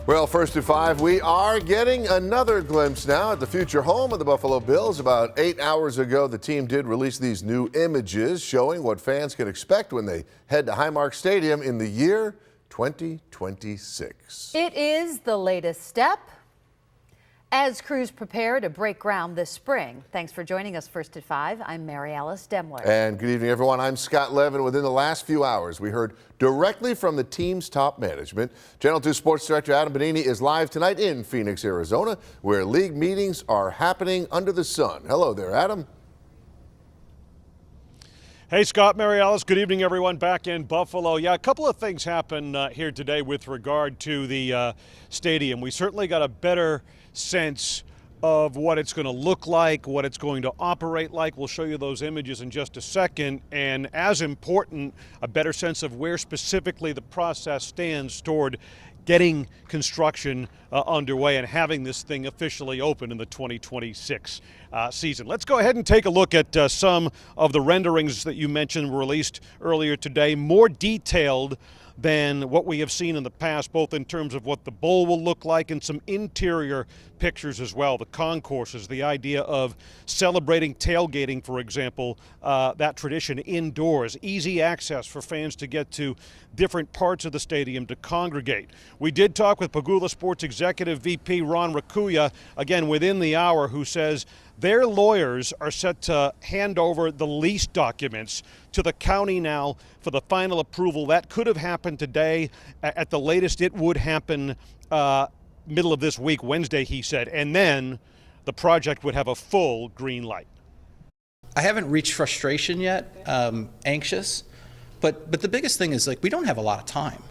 Well, first to 5, we are getting another glimpse now at the future home of the Buffalo Bills. About 8 hours ago, the team did release these new images showing what fans can expect when they head to HIGHMARK Stadium in the year 2026. It is the latest step as crews prepare to break ground this spring. Thanks for joining us first at 5. I'm Mary Alice Demler. And good evening, everyone. I'm Scott Levin. Within the last few hours, we heard directly from the team's top management. Channel 2 Sports Director Adam Bonini is live tonight in Phoenix, Arizona, where league meetings are happening under the sun. Hello there, Adam. Hey, Scott, Mary Alice. Good evening, everyone, back in Buffalo. Yeah, a couple of things happen here today with regard to the stadium. We certainly got a better sense of what it's going to look like, what it's going to operate like. We'll show you those images in just a second. And as important, a better sense of where specifically the process stands toward getting construction underway and having this thing officially open in the 2026 season. Let's go ahead and take a look at some of the renderings that you mentioned were released earlier today, more detailed than what we have seen in the past, both in terms of what the bowl will look like and some interior pictures as well. The concourses, the idea of celebrating tailgating, for example, that tradition indoors, easy access for fans to get to different parts of the stadium to congregate. We did talk with Pagula Sports Executive VP Ron Rakuya, again within the hour, who says their lawyers are set to hand over the lease documents to the county now for the final approval. That could have happened today. At the latest, it would happen middle of this week, Wednesday, he said, and then the project would have a full green light. I haven't reached frustration yet, anxious, but the biggest thing is, like, we don't have a lot of time.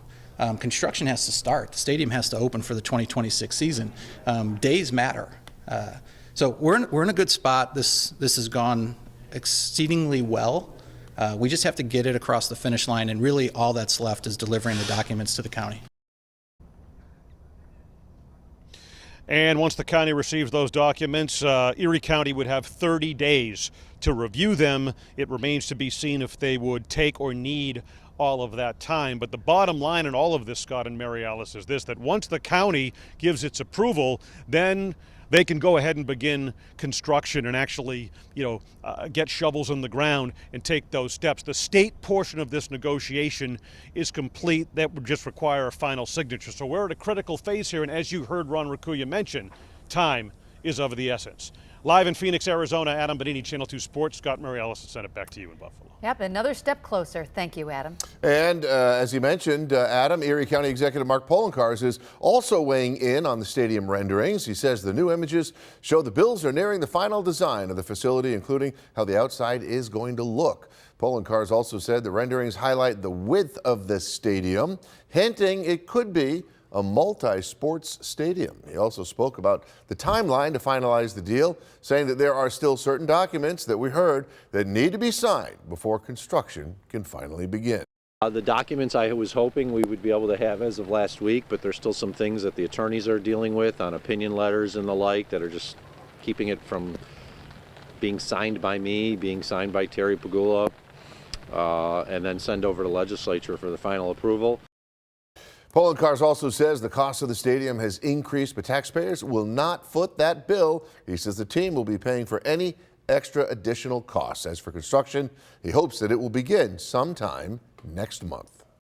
Construction has to start. The stadium has to open for the 2026 season. Days matter. So we're in a good spot. This has gone exceedingly well. We just have to get it across the finish line, and really all that's left is delivering the documents to the county. And once the county receives those documents, Erie County would have 30 days to review them. It remains to be seen if they would take or need all of that time. But the bottom line in all of this, Scott and Mary Alice, is this: that once the county gives its approval, then they can go ahead and begin construction and actually, get shovels in the ground and take those steps. The state portion of this negotiation is complete. That would just require a final signature. So we're at a critical phase here, and as you heard Ron Rakuya mention, time is of the essence. Live in Phoenix, Arizona, Adam Bonini, Channel 2 Sports. Scott, Mary Alice, send it back to you in Buffalo. Yep, another step closer. Thank you, Adam. And as you mentioned, Adam, Erie County Executive Mark Poloncarz is also weighing in on the stadium renderings. He says the new images show the Bills are nearing the final design of the facility, including how the outside is going to look. Poloncarz also said the renderings highlight the width of the stadium, hinting it could be a multi-sports stadium. He also spoke about the timeline to finalize the deal, saying that there are still certain documents that we heard that need to be signed before construction can finally begin. The documents I was hoping we would be able to have as of last week, but there's still some things that the attorneys are dealing with on opinion letters and the like that are just keeping it from being signed by me, being signed by Terry Pagula, and then send over to legislature for the final approval. Poloncarz also says the cost of the stadium has increased, but taxpayers will not foot that bill. He says the team will be paying for any extra additional costs. As for construction, he hopes that it will begin sometime next month.